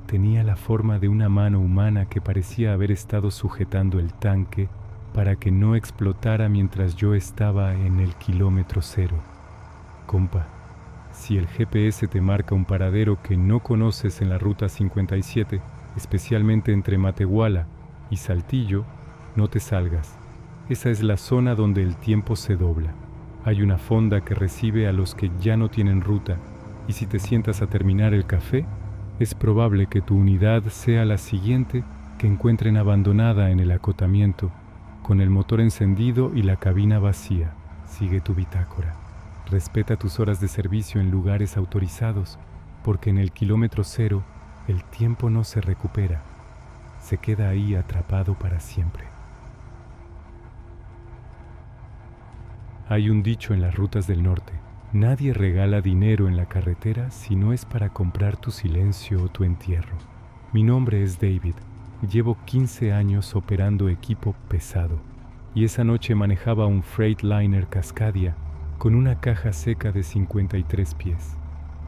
Tenía la forma de una mano humana que parecía haber estado sujetando el tanque para que no explotara mientras yo estaba en el kilómetro cero. Compa, si el GPS te marca un paradero que no conoces en la ruta 57, especialmente entre Matehuala y Saltillo, no te salgas. Esa es la zona donde el tiempo se dobla. Hay una fonda que recibe a los que ya no tienen ruta, y si te sientas a terminar el café, es probable que tu unidad sea la siguiente que encuentren abandonada en el acotamiento, con el motor encendido y la cabina vacía. Sigue tu bitácora. Respeta tus horas de servicio en lugares autorizados, porque en el kilómetro cero el tiempo no se recupera. Se queda ahí atrapado para siempre. Hay un dicho en las rutas del norte: nadie regala dinero en la carretera si no es para comprar tu silencio o tu entierro. Mi nombre es David. Llevo 15 años operando equipo pesado, y esa noche manejaba un Freightliner Cascadia con una caja seca de 53 pies.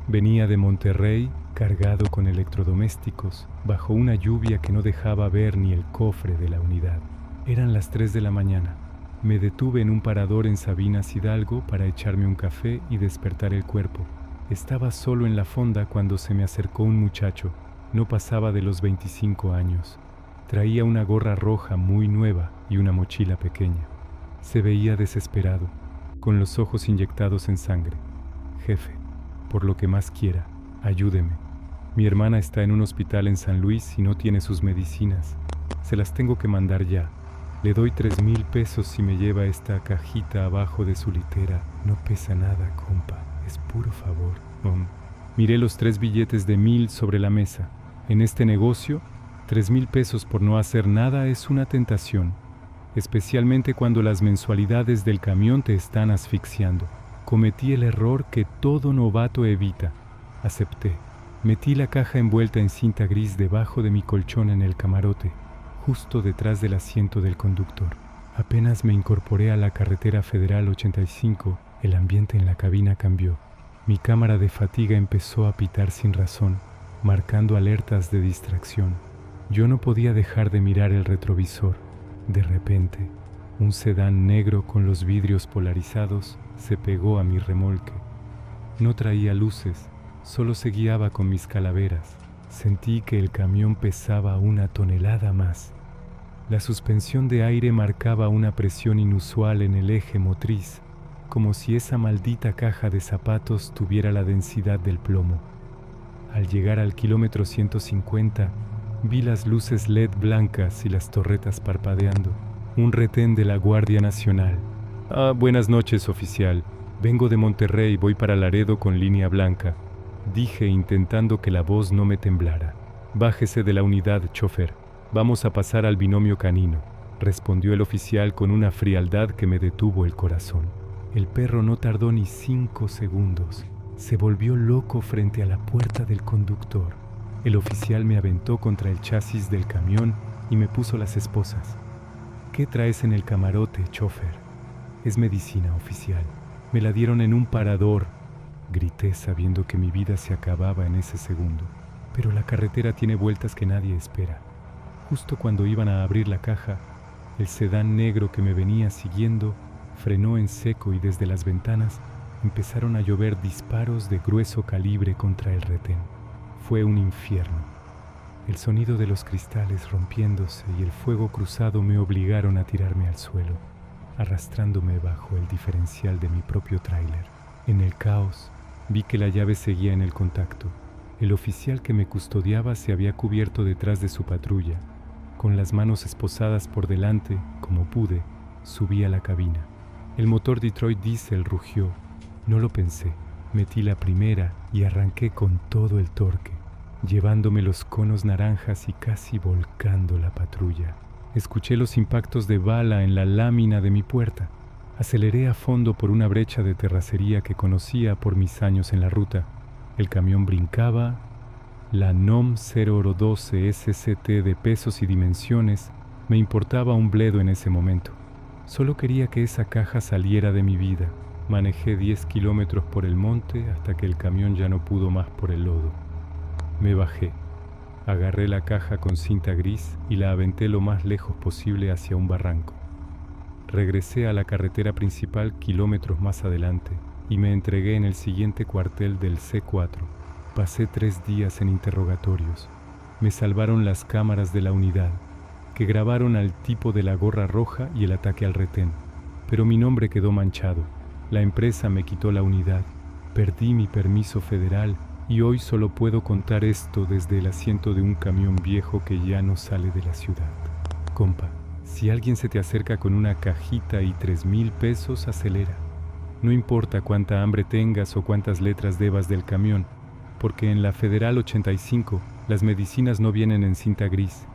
Venía de Monterrey cargado con electrodomésticos, bajo una lluvia que no dejaba ver ni el cofre de la unidad. Eran las 3 de la mañana. Me detuve en un parador en Sabinas Hidalgo para echarme un café y despertar el cuerpo. Estaba solo en la fonda cuando se me acercó un muchacho. No pasaba de los 25 años. Traía una gorra roja muy nueva y una mochila pequeña. Se veía desesperado, con los ojos inyectados en sangre. Jefe, por lo que más quiera, ayúdeme. Mi hermana está en un hospital en San Luis y no tiene sus medicinas. Se las tengo que mandar ya. Le doy 3,000 pesos si me lleva esta cajita abajo de su litera. No pesa nada, compa. Es puro favor. Miré los 3 billetes de 1,000 sobre la mesa. En este negocio, 3,000 pesos por no hacer nada es una tentación, especialmente cuando las mensualidades del camión te están asfixiando. Cometí el error que todo novato evita. Acepté. Metí la caja envuelta en cinta gris debajo de mi colchón en el camarote, justo detrás del asiento del conductor. Apenas me incorporé a la carretera federal 85, el ambiente en la cabina cambió. Mi cámara de fatiga empezó a pitar sin razón, marcando alertas de distracción. Yo no podía dejar de mirar el retrovisor. De repente, un sedán negro con los vidrios polarizados se pegó a mi remolque. No traía luces, solo se guiaba con mis calaveras. Sentí que el camión pesaba 1 tonelada más. La suspensión de aire marcaba una presión inusual en el eje motriz, como si esa maldita caja de zapatos tuviera la densidad del plomo. Al llegar al kilómetro 150, vi las luces LED blancas y las torretas parpadeando. Un retén de la Guardia Nacional. Buenas noches, oficial. Vengo de Monterrey, voy para Laredo con línea blanca, dije intentando que la voz no me temblara. Bájese de la unidad, chofer. Vamos a pasar al binomio canino, respondió el oficial con una frialdad que me detuvo el corazón. El perro no tardó ni 5 segundos. Se volvió loco frente a la puerta del conductor. El oficial me aventó contra el chasis del camión y me puso las esposas. ¿Qué traes en el camarote, chofer? Es medicina, oficial. Me la dieron en un parador. Grité sabiendo que mi vida se acababa en ese segundo. Pero la carretera tiene vueltas que nadie espera. Justo cuando iban a abrir la caja, el sedán negro que me venía siguiendo frenó en seco y desde las ventanas empezaron a llover disparos de grueso calibre contra el retén. Fue un infierno. El sonido de los cristales rompiéndose y el fuego cruzado me obligaron a tirarme al suelo, arrastrándome bajo el diferencial de mi propio tráiler. En el caos, vi que la llave seguía en el contacto. El oficial que me custodiaba se había cubierto detrás de su patrulla. Con las manos esposadas por delante, como pude, subí a la cabina. El motor Detroit Diesel rugió. No lo pensé. Metí la primera y arranqué con todo el torque, llevándome los conos naranjas y casi volcando la patrulla. Escuché los impactos de bala en la lámina de mi puerta. Aceleré a fondo por una brecha de terracería que conocía por mis años en la ruta. El camión brincaba. La NOM 0012 SCT de pesos y dimensiones me importaba un bledo en ese momento. Solo quería que esa caja saliera de mi vida. Manejé 10 kilómetros por el monte hasta que el camión ya no pudo más por el lodo. Me bajé. Agarré la caja con cinta gris y la aventé lo más lejos posible hacia un barranco. Regresé a la carretera principal kilómetros más adelante y me entregué en el siguiente cuartel del C4. Pasé 3 días en interrogatorios. Me salvaron las cámaras de la unidad, que grabaron al tipo de la gorra roja y el ataque al retén. Pero mi nombre quedó manchado. La empresa me quitó la unidad. Perdí mi permiso federal y hoy solo puedo contar esto desde el asiento de un camión viejo que ya no sale de la ciudad. Compa, si alguien se te acerca con una cajita y 3,000 pesos, acelera. No importa cuánta hambre tengas o cuántas letras debas del camión, porque en la Federal 85 las medicinas no vienen en cinta gris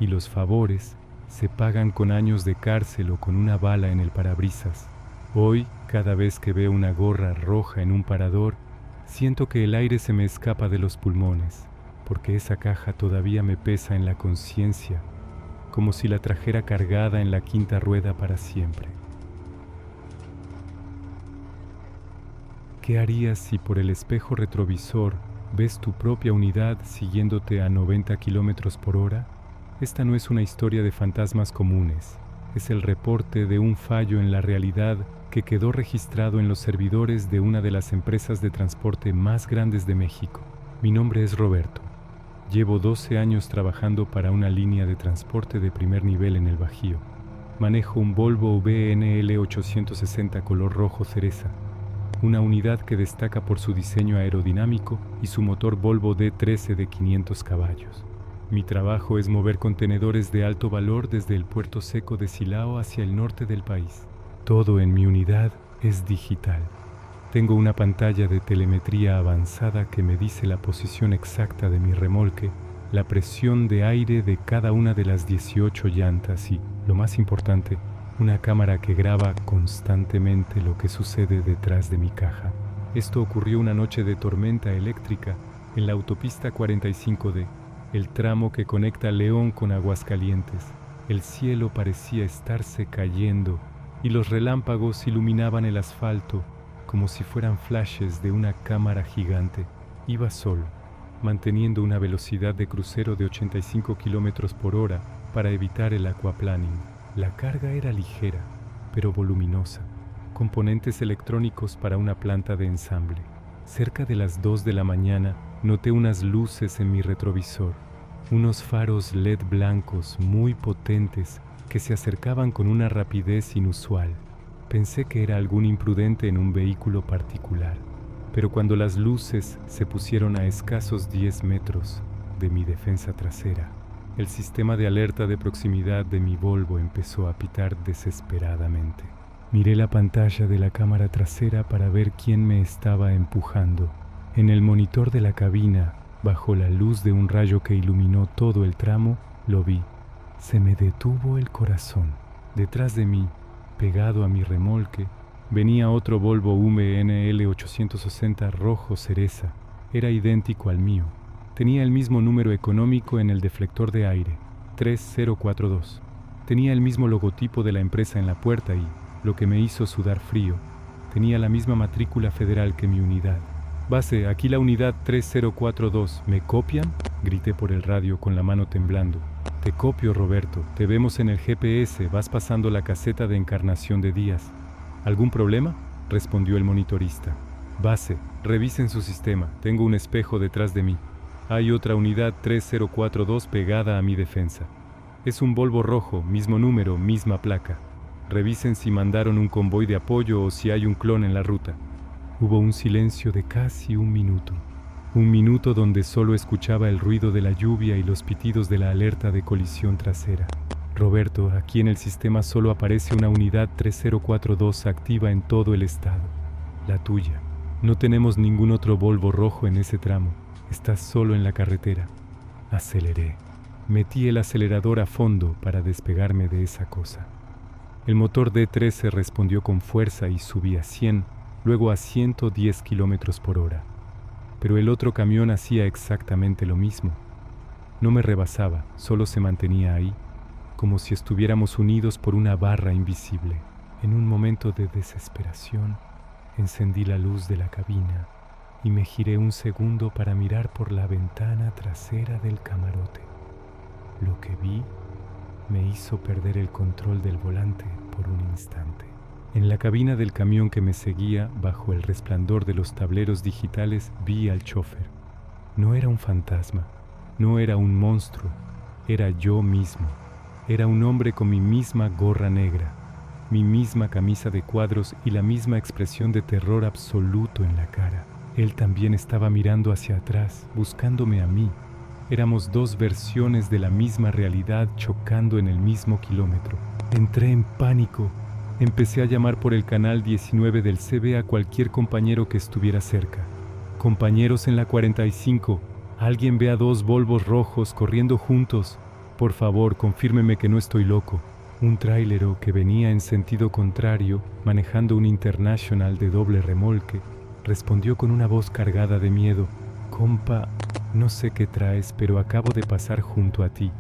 y los favores se pagan con años de cárcel o con una bala en el parabrisas. Hoy, cada vez que veo una gorra roja en un parador, siento que el aire se me escapa de los pulmones, porque esa caja todavía me pesa en la conciencia, como si la trajera cargada en la quinta rueda para siempre. ¿Qué harías si por el espejo retrovisor ves tu propia unidad siguiéndote a 90 kilómetros por hora? Esta no es una historia de fantasmas comunes, es el reporte de un fallo en la realidad que quedó registrado en los servidores de una de las empresas de transporte más grandes de México. Mi nombre es Roberto. Llevo 12 años trabajando para una línea de transporte de primer nivel en el Bajío. Manejo un Volvo VNL 860 color rojo cereza, una unidad que destaca por su diseño aerodinámico y su motor Volvo D13 de 500 caballos. Mi trabajo es mover contenedores de alto valor desde el puerto seco de Silao hacia el norte del país. Todo en mi unidad es digital. Tengo una pantalla de telemetría avanzada que me dice la posición exacta de mi remolque, la presión de aire de cada una de las 18 llantas y, lo más importante, una cámara que graba constantemente lo que sucede detrás de mi caja. Esto ocurrió una noche de tormenta eléctrica en la autopista 45D, el tramo que conecta León con Aguascalientes. El cielo parecía estarse cayendo y los relámpagos iluminaban el asfalto como si fueran flashes de una cámara gigante. Iba solo, manteniendo una velocidad de crucero de 85 kilómetros por hora para evitar el aquaplaning. La carga era ligera, pero voluminosa. Componentes electrónicos para una planta de ensamble. Cerca de las 2 de la mañana noté unas luces en mi retrovisor, unos faros LED blancos muy potentes que se acercaban con una rapidez inusual. Pensé que era algún imprudente en un vehículo particular, pero cuando las luces se pusieron a escasos 10 metros de mi defensa trasera, el sistema de alerta de proximidad de mi Volvo empezó a pitar desesperadamente. Miré la pantalla de la cámara trasera para ver quién me estaba empujando. En el monitor de la cabina, bajo la luz de un rayo que iluminó todo el tramo, lo vi. Se me detuvo el corazón. Detrás de mí, pegado a mi remolque, venía otro Volvo VNL 860 rojo cereza. Era idéntico al mío. Tenía el mismo número económico en el deflector de aire, 3042. Tenía el mismo logotipo de la empresa en la puerta y, lo que me hizo sudar frío, tenía la misma matrícula federal que mi unidad. «Base, aquí la unidad 3042. ¿Me copian?», grité por el radio con la mano temblando. «Te copio, Roberto. Te vemos en el GPS. Vas pasando la caseta de Encarnación de Díaz». «¿Algún problema?», respondió el monitorista. «Base, revisen su sistema. Tengo un espejo detrás de mí. Hay otra unidad 3042 pegada a mi defensa. Es un Volvo rojo, mismo número, misma placa. Revisen si mandaron un convoy de apoyo o si hay un clon en la ruta». Hubo un silencio de casi un minuto donde solo escuchaba el ruido de la lluvia y los pitidos de la alerta de colisión trasera. «Roberto, aquí en el sistema solo aparece una unidad 3042 activa en todo el estado. La tuya. No tenemos ningún otro Volvo rojo en ese tramo. Estás solo en la carretera». Aceleré. Metí el acelerador a fondo para despegarme de esa cosa. El motor D13 respondió con fuerza y subí a 100, luego a 110 kilómetros por hora. Pero el otro camión hacía exactamente lo mismo. No me rebasaba, solo se mantenía ahí, como si estuviéramos unidos por una barra invisible. En un momento de desesperación, encendí la luz de la cabina y me giré un segundo para mirar por la ventana trasera del camarote. Lo que vi me hizo perder el control del volante por un instante. En la cabina del camión que me seguía, bajo el resplandor de los tableros digitales, vi al chofer. No era un fantasma, no era un monstruo, era yo mismo. Era un hombre con mi misma gorra negra, mi misma camisa de cuadros y la misma expresión de terror absoluto en la cara. Él también estaba mirando hacia atrás, buscándome a mí. Éramos dos versiones de la misma realidad chocando en el mismo kilómetro. Entré en pánico. Empecé a llamar por el canal 19 del CB a cualquier compañero que estuviera cerca. Compañeros en la 45, alguien ve a dos Volvos rojos corriendo juntos. Por favor, confírmeme que no estoy loco. Un tráilero que venía en sentido contrario, manejando un International de doble remolque, respondió con una voz cargada de miedo. Compa, no sé qué traes, pero acabo de pasar junto a ti.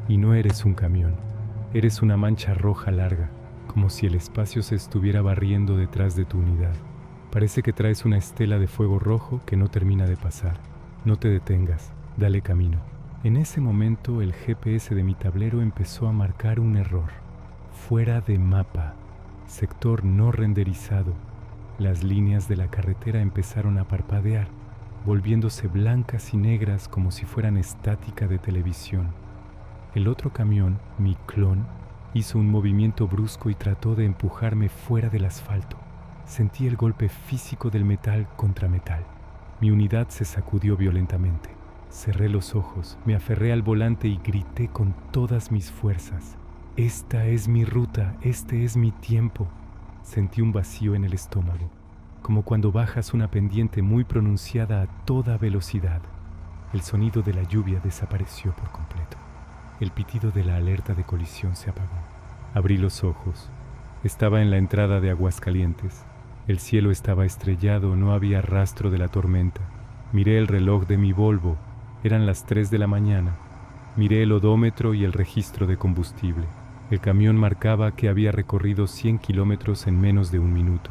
Y no eres un camión. Eres una mancha roja larga, como si el espacio se estuviera barriendo detrás de tu unidad. Parece que traes una estela de fuego rojo que no termina de pasar. No te detengas, dale camino. En ese momento el GPS de mi tablero empezó a marcar un error. Fuera de mapa, sector no renderizado. Las líneas de la carretera empezaron a parpadear, volviéndose blancas y negras como si fueran estática de televisión. El otro camión, mi clon, hizo un movimiento brusco y trató de empujarme fuera del asfalto. Sentí el golpe físico del metal contra metal. Mi unidad se sacudió violentamente. Cerré los ojos, me aferré al volante y grité con todas mis fuerzas. Esta es mi ruta, este es mi tiempo. Sentí un vacío en el estómago, como cuando bajas una pendiente muy pronunciada a toda velocidad. El sonido de la lluvia desapareció por completo. El pitido de la alerta de colisión se apagó. Abrí los ojos. Estaba en la entrada de Aguascalientes. El cielo estaba estrellado, no había rastro de la tormenta. Miré el reloj de mi Volvo. Eran las 3 de la mañana. Miré el odómetro y el registro de combustible. El camión marcaba que había recorrido 100 kilómetros en menos de un minuto.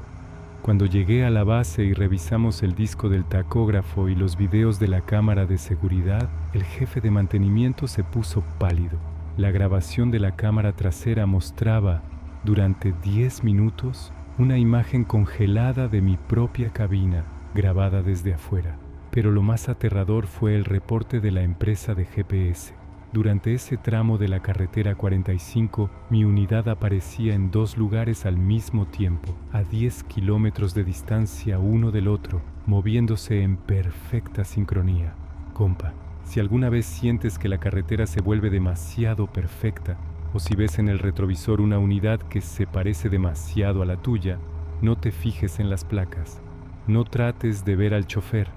Cuando llegué a la base y revisamos el disco del tacógrafo y los videos de la cámara de seguridad, el jefe de mantenimiento se puso pálido. La grabación de la cámara trasera mostraba, durante 10 minutos, una imagen congelada de mi propia cabina, grabada desde afuera. Pero lo más aterrador fue el reporte de la empresa de GPS. Durante ese tramo de la carretera 45, mi unidad aparecía en dos lugares al mismo tiempo, a 10 kilómetros de distancia uno del otro, moviéndose en perfecta sincronía. Compa, si alguna vez sientes que la carretera se vuelve demasiado perfecta, o si ves en el retrovisor una unidad que se parece demasiado a la tuya, no te fijes en las placas. No trates de ver al chofer.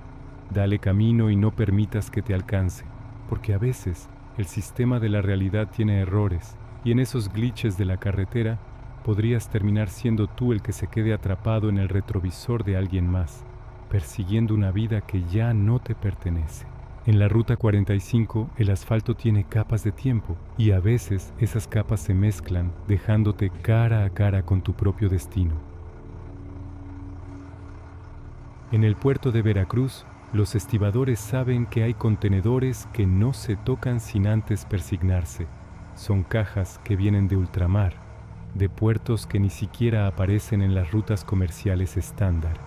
Dale camino y no permitas que te alcance, porque a veces el sistema de la realidad tiene errores y en esos glitches de la carretera podrías terminar siendo tú el que se quede atrapado en el retrovisor de alguien más, persiguiendo una vida que ya no te pertenece. En la ruta 45 el asfalto tiene capas de tiempo y a veces esas capas se mezclan dejándote cara a cara con tu propio destino. En el puerto de Veracruz, los estibadores saben que hay contenedores que no se tocan sin antes persignarse. Son cajas que vienen de ultramar, de puertos que ni siquiera aparecen en las rutas comerciales estándar,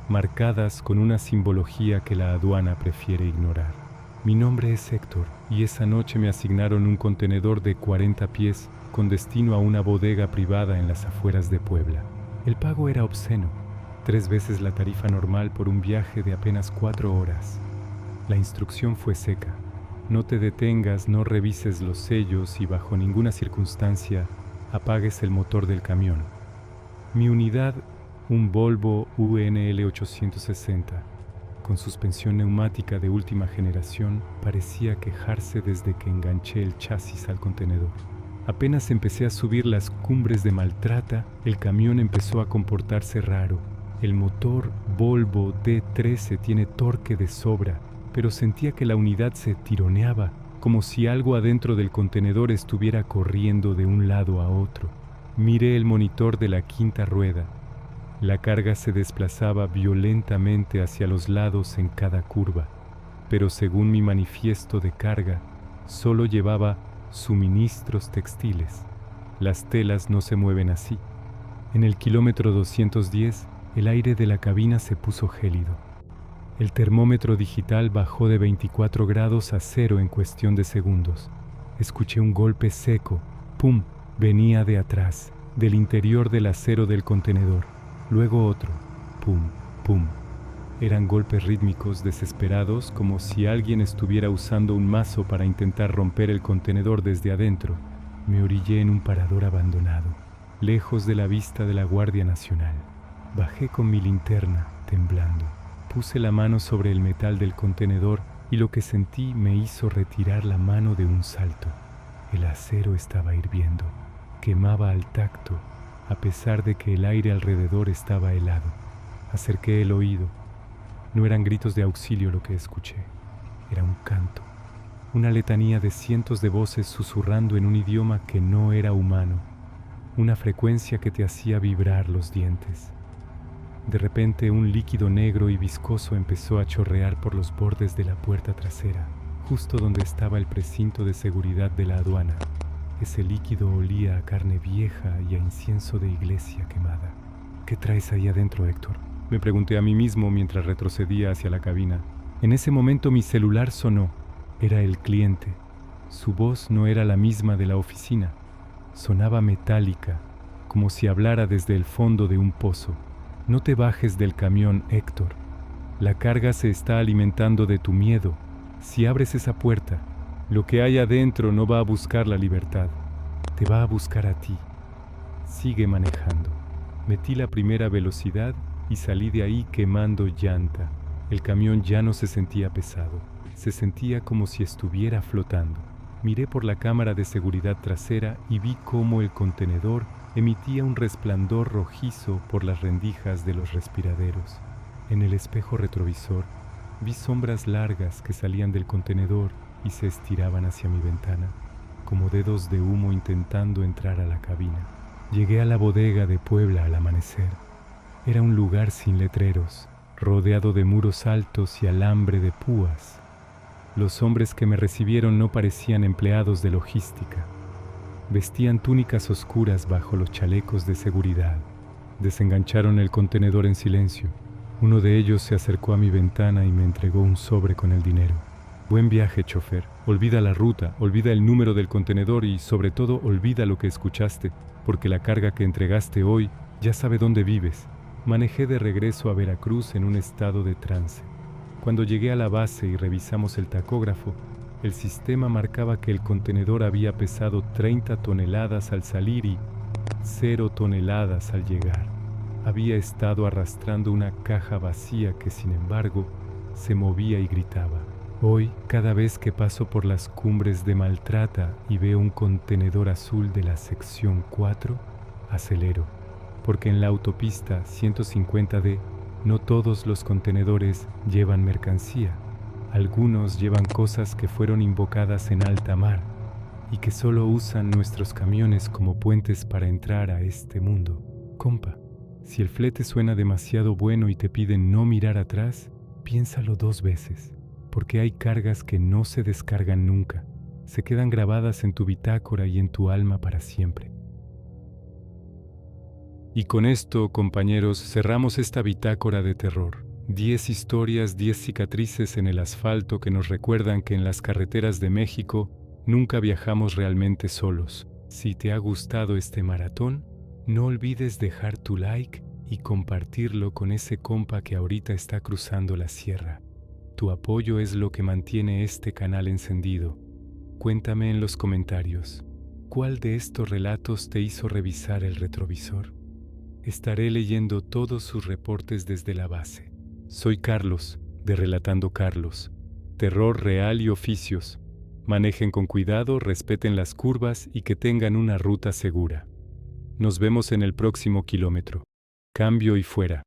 marcadas con una simbología que la aduana prefiere ignorar. Mi nombre es Héctor y esa noche me asignaron un contenedor de 40 pies con destino a una bodega privada en las afueras de Puebla. El pago era obsceno. 3 veces la tarifa normal por un viaje de apenas 4 horas. La instrucción fue seca. No te detengas, no revises los sellos y bajo ninguna circunstancia apagues el motor del camión. Mi unidad, un Volvo UNL 860, con suspensión neumática de última generación, parecía quejarse desde que enganché el chasis al contenedor. Apenas empecé a subir las cumbres de Maltrata, el camión empezó a comportarse raro. El motor Volvo D13 tiene torque de sobra, pero sentía que la unidad se tironeaba, como si algo adentro del contenedor estuviera corriendo de un lado a otro. Miré el monitor de la quinta rueda. La carga se desplazaba violentamente hacia los lados en cada curva, pero según mi manifiesto de carga, solo llevaba suministros textiles. Las telas no se mueven así. En el kilómetro 210, el aire de la cabina se puso gélido. El termómetro digital bajó de 24 grados a 0 en cuestión de segundos. Escuché un golpe seco. ¡Pum! Venía de atrás, del interior del acero del contenedor. Luego otro. ¡Pum! ¡Pum! Eran golpes rítmicos, desesperados, como si alguien estuviera usando un mazo para intentar romper el contenedor desde adentro. Me orillé en un parador abandonado, lejos de la vista de la Guardia Nacional. Bajé con mi linterna, temblando. Puse la mano sobre el metal del contenedor y lo que sentí me hizo retirar la mano de un salto. El acero estaba hirviendo, quemaba al tacto, a pesar de que el aire alrededor estaba helado. Acerqué el oído. No eran gritos de auxilio lo que escuché, era un canto, una letanía de cientos de voces susurrando en un idioma que no era humano, una frecuencia que te hacía vibrar los dientes. De repente un líquido negro y viscoso empezó a chorrear por los bordes de la puerta trasera, justo donde estaba el precinto de seguridad de la aduana. Ese líquido olía a carne vieja y a incienso de iglesia quemada. ¿Qué traes ahí adentro, Héctor?, me pregunté a mí mismo mientras retrocedía hacia la cabina. En ese momento mi celular sonó. Era el cliente. Su voz no era la misma de la oficina. Sonaba metálica, como si hablara desde el fondo de un pozo. No te bajes del camión, Héctor. La carga se está alimentando de tu miedo. Si abres esa puerta, lo que hay adentro no va a buscar la libertad. Te va a buscar a ti. Sigue manejando. Metí la primera velocidad y salí de ahí quemando llanta. El camión ya no se sentía pesado. Se sentía como si estuviera flotando. Miré por la cámara de seguridad trasera y vi cómo el contenedor emitía un resplandor rojizo por las rendijas de los respiraderos. En el espejo retrovisor vi sombras largas que salían del contenedor y se estiraban hacia mi ventana, como dedos de humo intentando entrar a la cabina. Llegué a la bodega de Puebla al amanecer. Era un lugar sin letreros, rodeado de muros altos y alambre de púas. Los hombres que me recibieron no parecían empleados de logística. Vestían túnicas oscuras bajo los chalecos de seguridad. Desengancharon el contenedor en silencio. Uno de ellos se acercó a mi ventana y me entregó un sobre con el dinero. Buen viaje, chofer. Olvida la ruta, olvida el número del contenedor y, sobre todo, olvida lo que escuchaste, porque la carga que entregaste hoy ya sabe dónde vives. Manejé de regreso a Veracruz en un estado de trance. Cuando llegué a la base y revisamos el tacógrafo, el sistema marcaba que el contenedor había pesado 30 toneladas al salir y 0 toneladas al llegar. Había estado arrastrando una caja vacía que, sin embargo, se movía y gritaba. Hoy, cada vez que paso por las cumbres de Maltrata y veo un contenedor azul de la sección 4, acelero. Porque en la autopista 150D no todos los contenedores llevan mercancía. Algunos llevan cosas que fueron invocadas en alta mar y que solo usan nuestros camiones como puentes para entrar a este mundo. Compa, si el flete suena demasiado bueno y te piden no mirar atrás, piénsalo 2 veces, porque hay cargas que no se descargan nunca, se quedan grabadas en tu bitácora y en tu alma para siempre. Y con esto, compañeros, cerramos esta bitácora de terror. 10 historias, 10 cicatrices en el asfalto que nos recuerdan que en las carreteras de México nunca viajamos realmente solos. Si te ha gustado este maratón, no olvides dejar tu like y compartirlo con ese compa que ahorita está cruzando la sierra. Tu apoyo es lo que mantiene este canal encendido. Cuéntame en los comentarios, ¿cuál de estos relatos te hizo revisar el retrovisor? Estaré leyendo todos sus reportes desde la base. Soy Carlos, de Relatando Carlos. Terror real y oficios. Manejen con cuidado, respeten las curvas y que tengan una ruta segura. Nos vemos en el próximo kilómetro. Cambio y fuera.